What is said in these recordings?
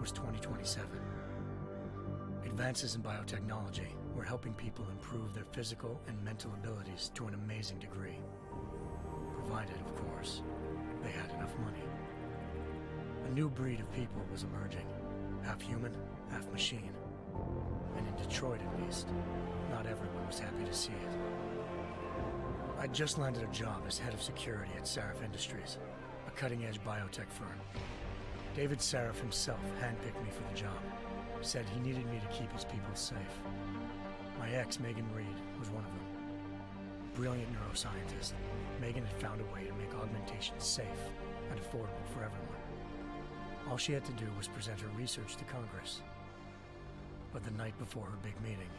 was 2027. Advances in biotechnology were helping people improve their physical and mental abilities to an amazing degree. Provided, of course, they had enough money. A new breed of people was emerging, half human, half machine. And in Detroit, at least, not everyone was happy to see it. I'd just landed a job as head of security at Sarif Industries, a cutting-edge biotech firm. David Sarif himself handpicked me for the job, said he needed me to keep his people safe. My ex, Megan Reed, was one of them. Brilliant neuroscientist, Megan had found a way to make augmentation safe and affordable for everyone. All she had to do was present her research to Congress. But the night before her big meeting,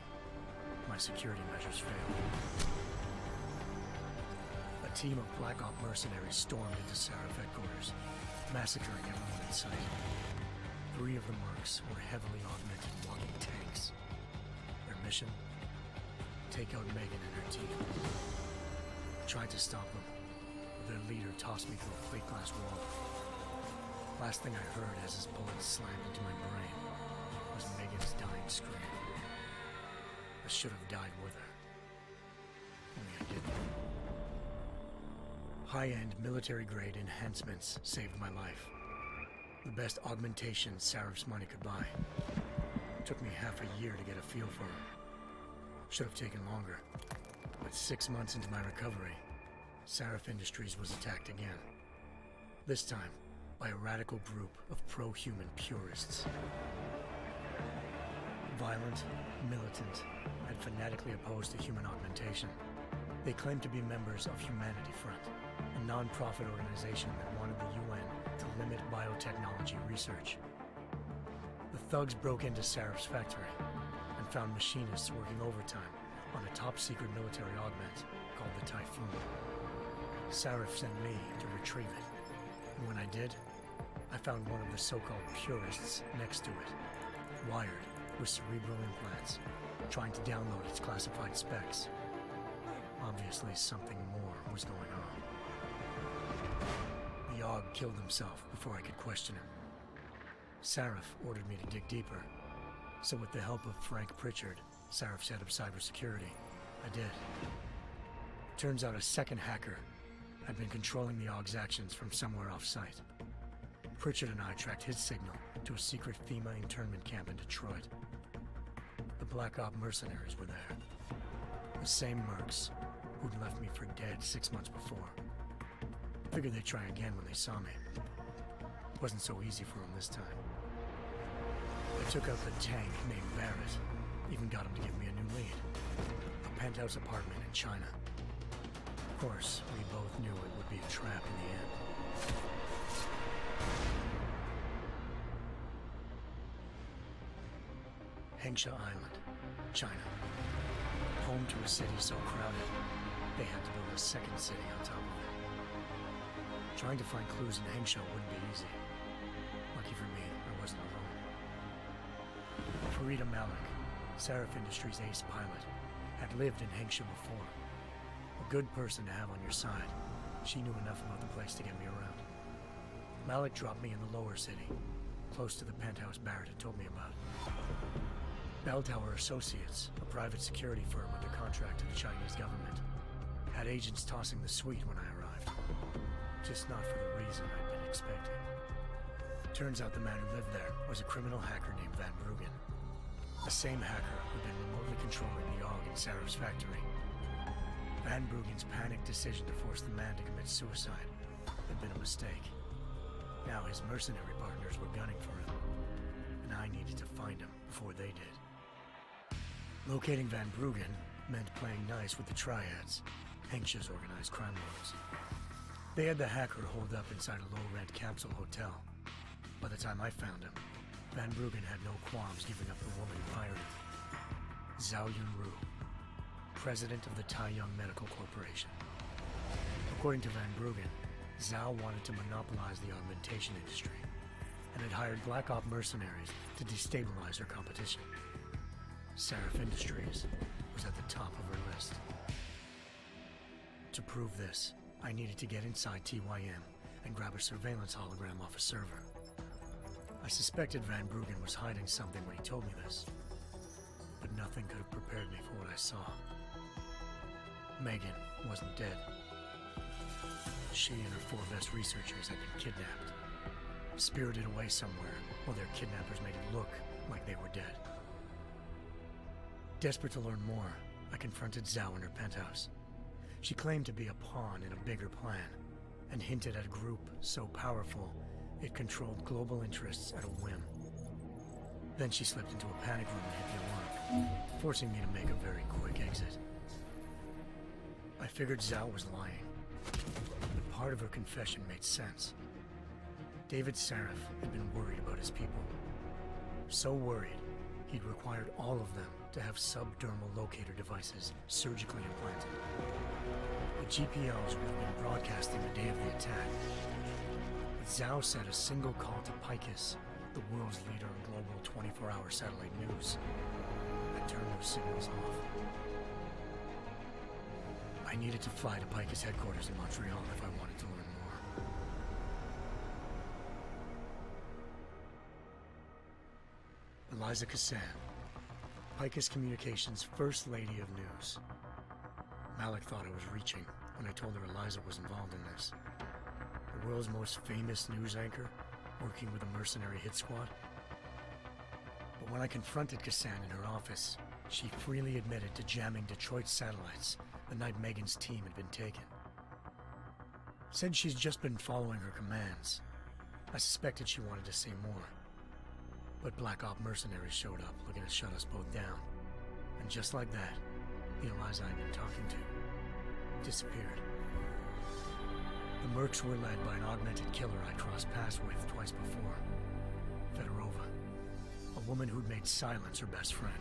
my security measures failed. A team of Black Op mercenaries stormed into Sarif headquarters, massacring everyone in sight. 3 of the mercs were heavily augmented walking tanks. Their mission? Take out Megan and her team. I tried to stop them, but their leader tossed me through a plate glass wall. Last thing I heard as his bullet slammed into my brain was Megan's dying scream. I should have died with her. Only I didn't. High-end military-grade enhancements saved my life. The best augmentation Sarif's money could buy. It took me half a year to get a feel for her. Should have taken longer. But 6 months into my recovery, Sarif Industries was attacked again. This time, by a radical group of pro-human purists. Violent, militant, and fanatically opposed to human augmentation. They claimed to be members of Humanity Front, a non-profit organization that wanted the UN to limit biotechnology research. The thugs broke into Sarif's factory and found machinists working overtime on a top-secret military augment called the Typhoon. Sarif sent me to retrieve it, and when I did, I found one of the so-called purists next to it, wired with cerebral implants, trying to download its classified specs. Obviously, something more was going on. The AUG killed himself before I could question him. Sarif ordered me to dig deeper, so with the help of Frank Pritchard, Sarif's head of cybersecurity, I did. Turns out a second hacker had been controlling the AUG's actions from somewhere off-site. Pritchard and I tracked his signal to a secret FEMA internment camp in Detroit. The Black Op mercenaries were there. The same mercs who'd left me for dead 6 months before. Figured they'd try again when they saw me. Wasn't so easy for them this time. I took out the tank named Barrett. Even got him to give me a new lead. A penthouse apartment in China. Of course, we both knew it would be a trap in the end. Hengsha Island, China. Home to a city so crowded, they had to build a second city on top of it. Trying to find clues in Hengsha wouldn't be easy. Lucky for me, I wasn't alone. Farida Malik, Sarif Industries' ace pilot, had lived in Hengsha before. A good person to have on your side. She knew enough about the place to get me around. Malik dropped me in the lower city, close to the penthouse Barrett had told me about. Bell Tower Associates, a private security firm under contract to the Chinese government, had agents tossing the suite when I arrived. Just not for the reason I'd been expecting. Turns out the man who lived there was a criminal hacker named Van Bruggen. The same hacker who'd been remotely controlling the AUG in Sarif's factory. Van Bruggen's panicked decision to force the man to commit suicide had been a mistake. Now his mercenary partners were gunning for him, and I needed to find him before they did. Locating Van Bruggen meant playing nice with the Triads, Hengsha's organized crime lords. They had the hacker holed up inside a low-rent capsule hotel. By the time I found him, Van Bruggen had no qualms giving up the woman who hired him. Zhao Yunru, president of the Taiyang Medical Corporation. According to Van Bruggen, Zhao wanted to monopolize the augmentation industry and had hired Black Op mercenaries to destabilize her competition. Sarif Industries was at the top of her list. To prove this, I needed to get inside TYM and grab a surveillance hologram off a server. I suspected Van Bruggen was hiding something when he told me this, but nothing could have prepared me for what I saw. Megan wasn't dead. She and her 4 best researchers had been kidnapped, spirited away somewhere while their kidnappers made it look like they were dead. Desperate to learn more, I confronted Zhao in her penthouse. She claimed to be a pawn in a bigger plan, and hinted at a group so powerful it controlled global interests at a whim. Then she slipped into a panic room and hit the alarm, forcing me to make a very quick exit. I figured Zhao was lying, but part of her confession made sense. David Sarif had been worried about his people. So worried, he'd required all of them to have subdermal locator devices surgically implanted. The GPLs would have been broadcasting the day of the attack. But Zhao said a single call to Picus, the world's leader in global 24-hour satellite news, had turned those signals off. I needed to fly to Picus headquarters in Montreal if I wanted to learn more. Eliza Cassan, Picus Communications' First Lady of News. Malik thought I was reaching when I told her Eliza was involved in this. The world's most famous news anchor, working with a mercenary hit squad. But when I confronted Cassan in her office, she freely admitted to jamming Detroit's satellites the night Megan's team had been taken. Said she's just been following her commands. I suspected she wanted to say more. But Black Op mercenaries showed up looking to shut us both down. And just like that, the Eliza I'd been talking to disappeared. The Mercs were led by an augmented killer I crossed paths with twice before, Fedorova, a woman who'd made silence her best friend.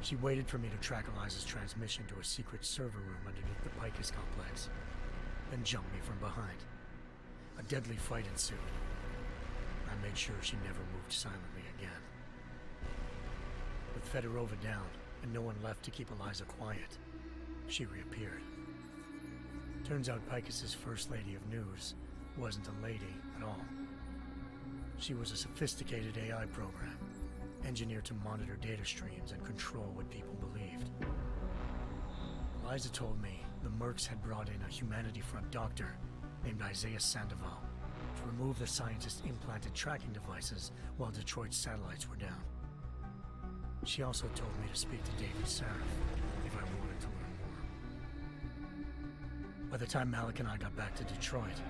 She waited for me to track Eliza's transmission to a secret server room underneath the Picus complex, then jumped me from behind. A deadly fight ensued. I made sure she never moved silently again. With Fedorova down and no one left to keep Eliza quiet, she reappeared. Turns out Picus's First Lady of News wasn't a lady at all. She was a sophisticated AI program, engineered to monitor data streams and control what people believed. Eliza told me the Mercs had brought in a Humanity Front doctor named Isaiah Sandoval to remove the scientist's implanted tracking devices while Detroit's satellites were down. She also told me to speak to David Sarif if I wanted to learn more. By the time Malik and I got back to Detroit,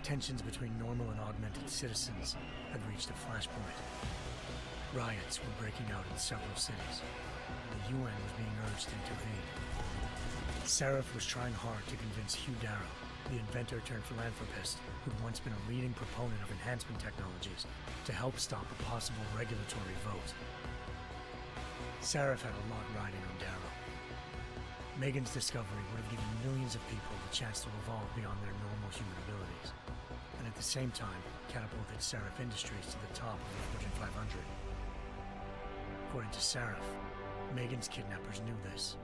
tensions between normal and augmented citizens had reached a flashpoint. Riots were breaking out in several cities, and the UN was being urged to intervene. Sarif was trying hard to convince Hugh Darrow, the inventor-turned-philanthropist who'd once been a leading proponent of enhancement technologies, to help stop a possible regulatory vote. Sarif had a lot riding on Darrow. Megan's discovery would have given millions of people the chance to evolve beyond their normal human abilities, and at the same time catapulted Sarif Industries to the top of the Fortune 500. According to Sarif, Megan's kidnappers knew this,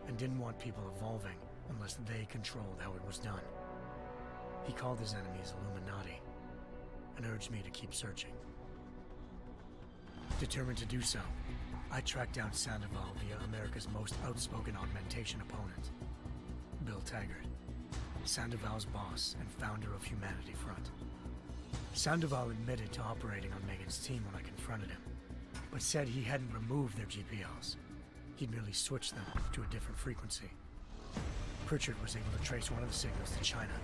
and didn't want people evolving unless they controlled how it was done. He called his enemies Illuminati, and urged me to keep searching. Determined to do so, I tracked down Sandoval via America's most outspoken augmentation opponent, Bill Taggart, Sandoval's boss and founder of Humanity Front. Sandoval admitted to operating on Megan's team when I confronted him, but said he hadn't removed their GPLs. He'd merely switched them to a different frequency. Pritchard was able to trace one of the signals to China.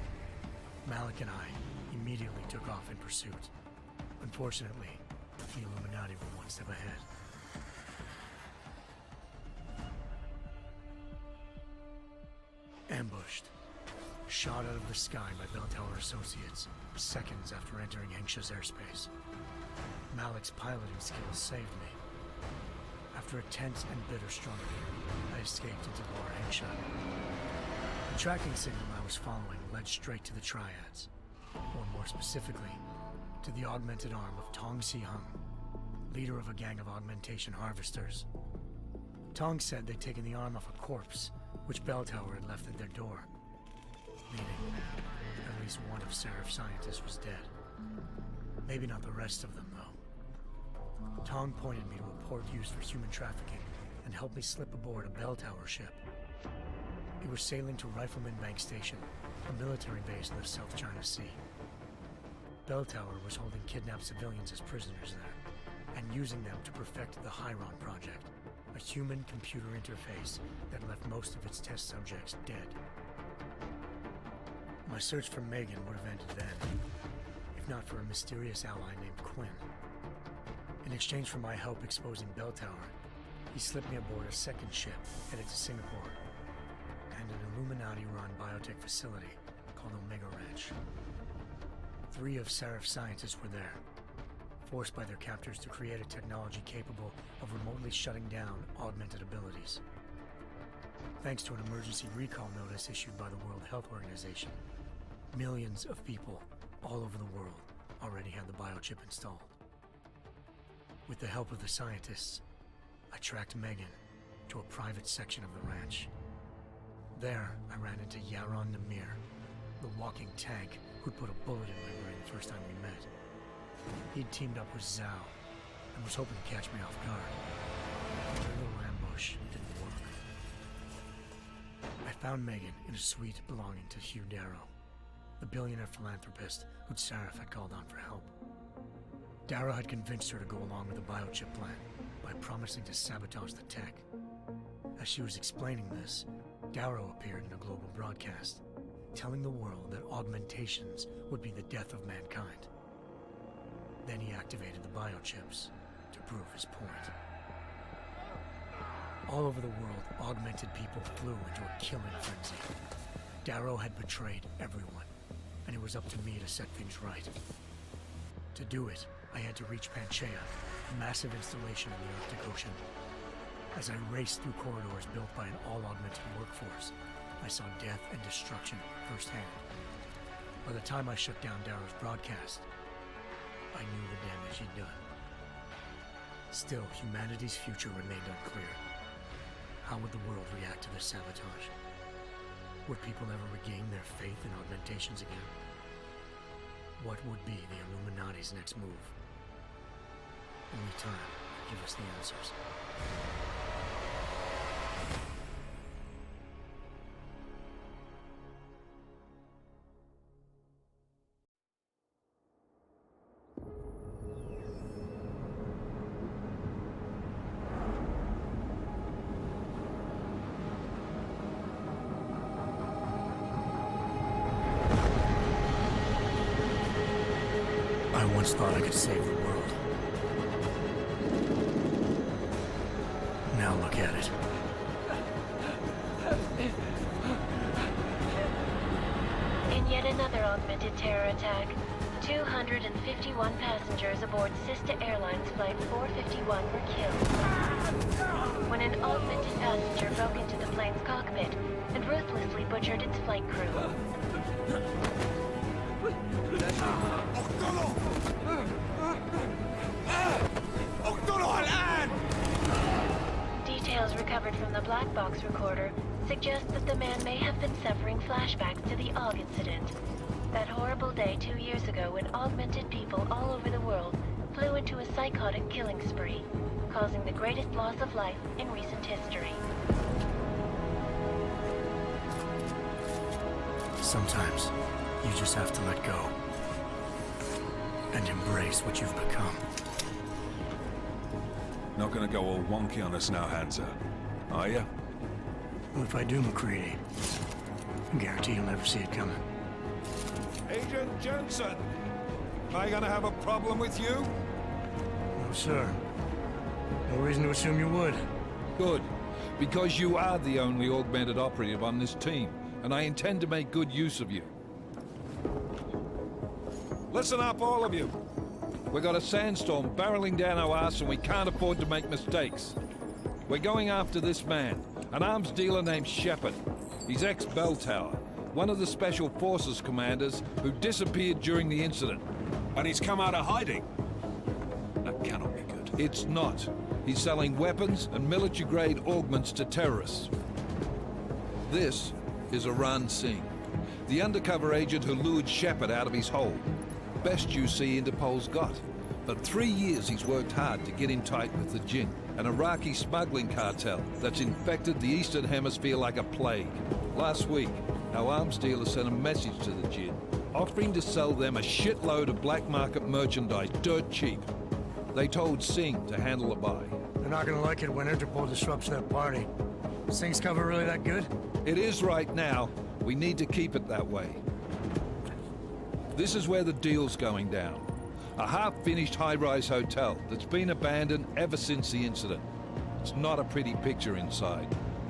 Malik and I immediately took off in pursuit. Unfortunately, the Illuminati were one step ahead. Ambushed. Shot out of the sky by Bell Tower Associates, seconds after entering Hengsha's airspace. Malik's piloting skills saved me. After a tense and bitter struggle, I escaped into Lower Hengsha. The tracking signal I was following led straight to the Triads, or more specifically, to the augmented arm of Tong Si-hung, leader of a gang of augmentation harvesters. Tong said they'd taken the arm off a corpse, which Bell Tower had left at their door, meaning at least one of Sarif's scientists was dead. Maybe not the rest of them, though. Tong pointed me to a port used for human trafficking and helped me slip aboard a bell tower ship. It was sailing to Rifleman Bank Station, a military base in the South China Sea. Bell Tower was holding kidnapped civilians as prisoners there, and using them to perfect the Chiron Project, a human-computer interface that left most of its test subjects dead. My search for Megan would have ended then, if not for a mysterious ally named Quinn. In exchange for my help exposing Bell Tower, he slipped me aboard a second ship headed to Singapore and an Illuminati-run biotech facility called Omega Ranch. 3 of Sarif's scientists were there, forced by their captors to create a technology capable of remotely shutting down augmented abilities. Thanks to an emergency recall notice issued by the World Health Organization, millions of people all over the world already had the biochip installed. With the help of the scientists, I tracked Megan to a private section of the ranch. There, I ran into Yaron Namir, the walking tank who'd put a bullet in my brain the first time we met. He'd teamed up with Zhao and was hoping to catch me off guard. But their little ambush didn't work. I found Megan in a suite belonging to Hugh Darrow, the billionaire philanthropist who'd Sarif had called on for help. Darrow had convinced her to go along with the biochip plan by promising to sabotage the tech. As she was explaining this, Darrow appeared in a global broadcast, telling the world that augmentations would be the death of mankind. Then he activated the biochips to prove his point. All over the world, augmented people flew into a killing frenzy. Darrow had betrayed everyone, and it was up to me to set things right. To do it, I had to reach Panchaea, a massive installation in the Arctic Ocean. As I raced through corridors built by an all-augmented workforce, I saw death and destruction firsthand. By the time I shut down Darrow's broadcast, I knew the damage he'd done. Still, humanity's future remained unclear. How would the world react to this sabotage? Would people ever regain their faith in augmentations again? What would be the Illuminati's next move? Only time will give us the answers. I once thought I could save the world. Now look at it. In yet another augmented terror attack, 251 passengers aboard Sista Airlines Flight 451 were killed when an augmented passenger broke into the plane's cockpit and ruthlessly butchered its flight crew. Details recovered from the black box recorder suggest that the man may have been suffering flashbacks to the Aug incident. That horrible day 2 years ago when augmented people all over the world flew into a psychotic killing spree, causing the greatest loss of life in recent history. Sometimes, you just have to let go. And embrace what you've become. Not gonna go all wonky on us now, Hansa, are you? Well, if I do, McCready, I guarantee you'll never see it coming. Agent Jensen! Am I gonna have a problem with you? No, sir. No reason to assume you would. Good. Because you are the only augmented operative on this team, and I intend to make good use of you. Listen up, all of you. We got a sandstorm barreling down our ass and we can't afford to make mistakes. We're going after this man, an arms dealer named Shepard. He's ex-Bell Tower, one of the Special Forces commanders who disappeared during the incident. And he's come out of hiding? That cannot be good. It's not. He's selling weapons and military-grade augments to terrorists. This is Aran Singh, the undercover agent who lured Shepard out of his hole. Best you see Interpol's got. For 3 years he's worked hard to get in tight with the Jinn, an Iraqi smuggling cartel that's infected the Eastern Hemisphere like a plague. Last week, our arms dealer sent a message to the Jinn, offering to sell them a shitload of black market merchandise dirt cheap. They told Singh to handle the buy. They're not gonna like it when Interpol disrupts their party. Singh's cover really that good? It is right now. We need to keep it that way. This is where the deal's going down. A half-finished high-rise hotel that's been abandoned ever since the incident. It's not a pretty picture inside.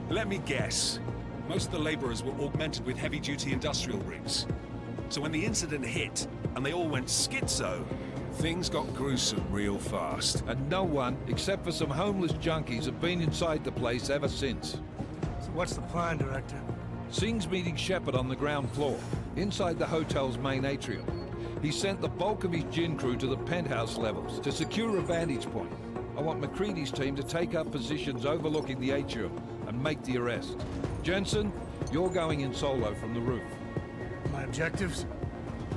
Let me guess. Most of the laborers were augmented with heavy-duty industrial rigs. So when the incident hit, and they all went schizo, things got gruesome real fast. And no one, except for some homeless junkies, have been inside the place ever since. So what's the plan, Director? Singh's meeting Shepard on the ground floor, inside the hotel's main atrium. He sent the bulk of his Jinn crew to the penthouse levels to secure a vantage point. I want McCready's team to take up positions overlooking the atrium and make the arrest. Jensen, you're going in solo from the roof. My objectives?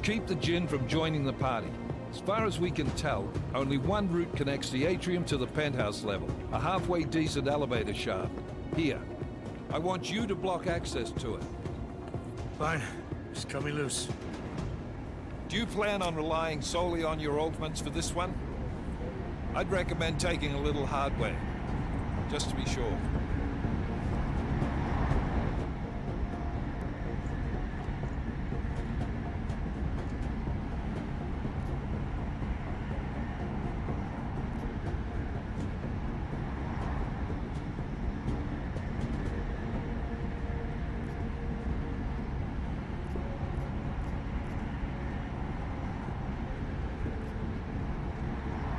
Keep the Jinn from joining the party. As far as we can tell, only one route connects the atrium to the penthouse level, a halfway decent elevator shaft. Here. I want you to block access to it. Fine. Just cut me loose. Do you plan on relying solely on your augments for this one? I'd recommend taking a little hardware, just to be sure.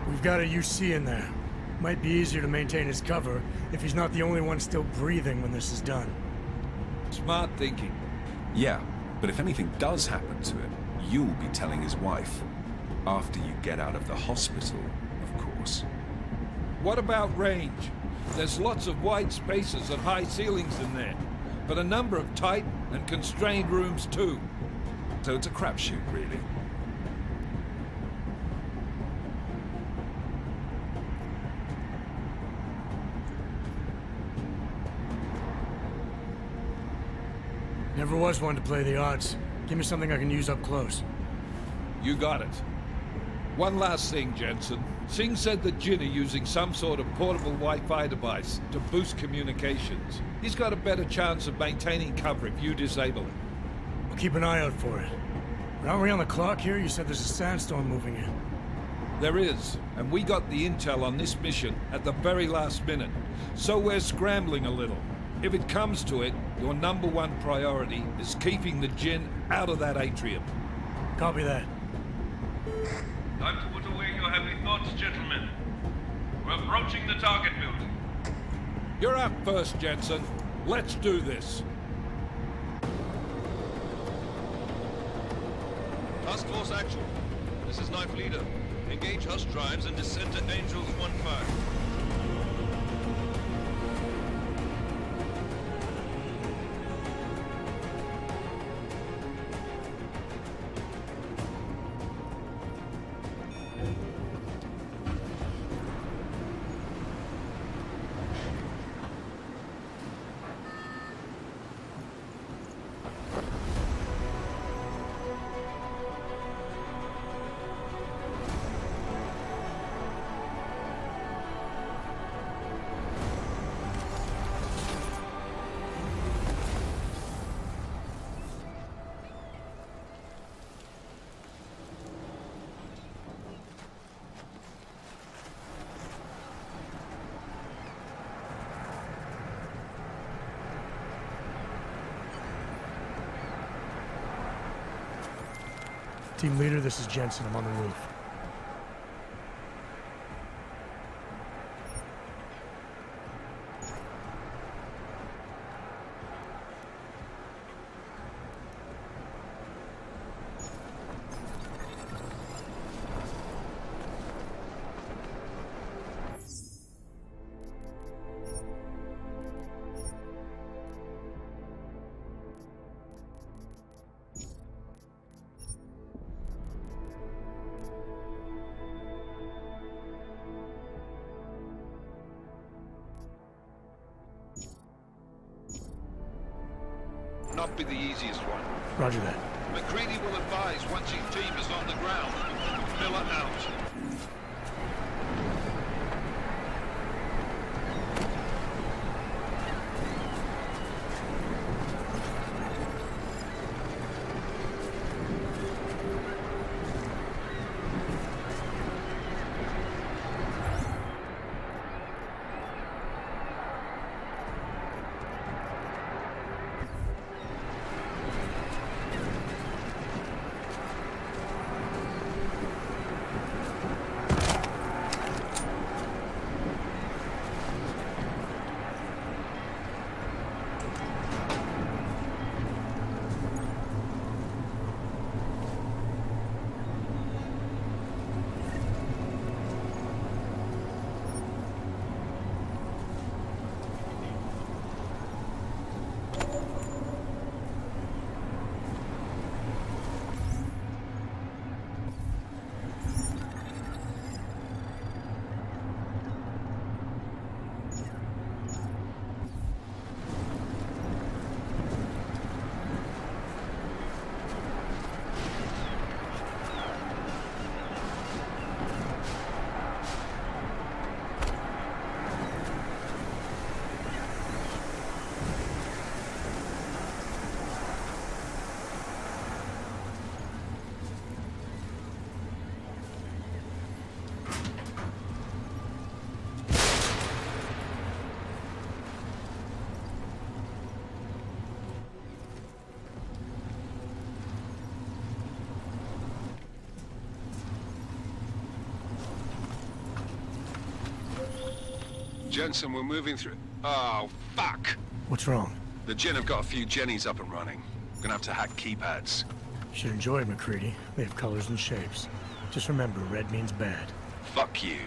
We've got a UC in there. Might be easier to maintain his cover if he's not the only one still breathing when this is done. Smart thinking. Yeah, but if anything does happen to him, you'll be telling his wife. After you get out of the hospital, of course. What about range? There's lots of wide spaces and high ceilings in there, but a number of tight and constrained rooms too. So it's a crapshoot, really. Never was one to play the odds. Give me something I can use up close. You got it. One last thing, Jensen. Singh said the Jinn are using some sort of portable Wi-Fi device to boost communications. He's got a better chance of maintaining cover if you disable it. We'll keep an eye out for it. But aren't we on the clock here? You said there's a sandstorm moving in. There is, and we got the intel on this mission at the very last minute. So we're scrambling a little. If it comes to it, your #1 priority is keeping the Jinn out of that atrium. Copy that. Time to put away your heavy thoughts, gentlemen. We're approaching the target building. You're up first, Jensen. Let's do this. Task Force Action. This is Knife Leader. Engage Hush drives and descend to Angels 1-5. Team leader, this is Jensen. I'm on the roof. not be the easiest one. Roger that. McCready will advise once his team is on the ground. Miller out. Jensen, we're moving through... Oh, fuck! What's wrong? The Jinn have got a few Jennies up and running. Gonna have to hack keypads. You should enjoy it, McCready. They have colors and shapes. Just remember, red means bad. Fuck you.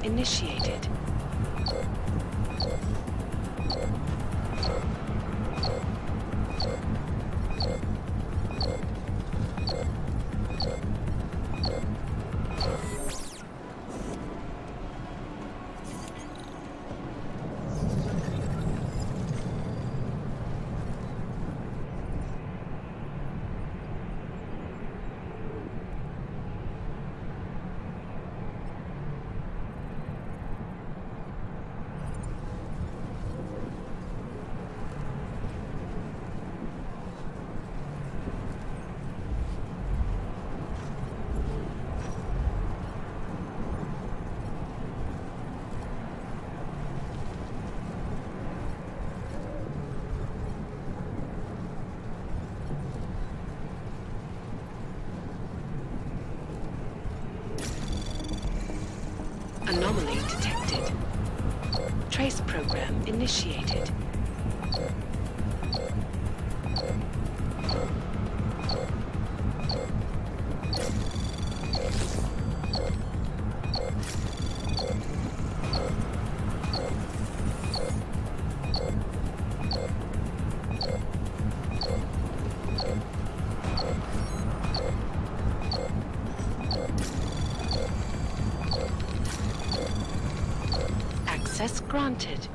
initiated. Anomaly detected. Trace program initiated. Access granted.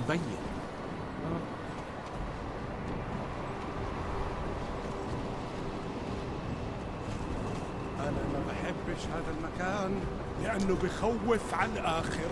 مبين. أنا ما بحبش هذا المكان لأنه بخوف على الآخر.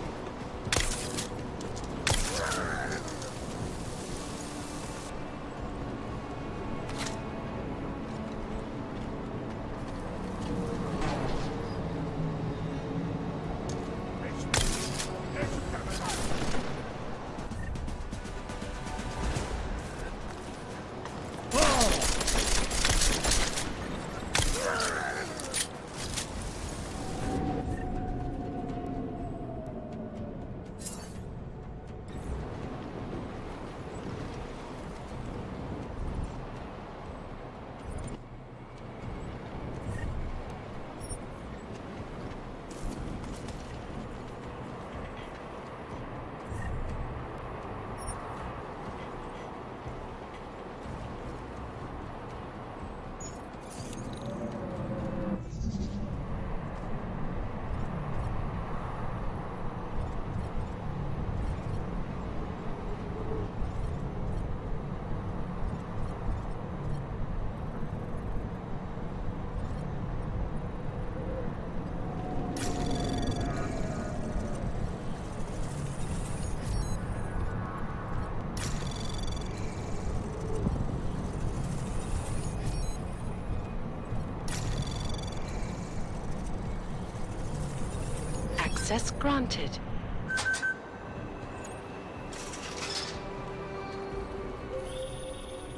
Access granted.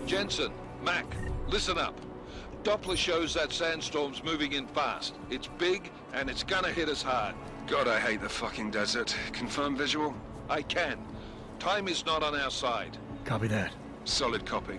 Jensen, Mac, listen up. Doppler shows that sandstorm's moving in fast. It's big, and it's gonna hit us hard. God, I hate the fucking desert. Confirm visual? I can. Time is not on our side. Copy that. Solid copy.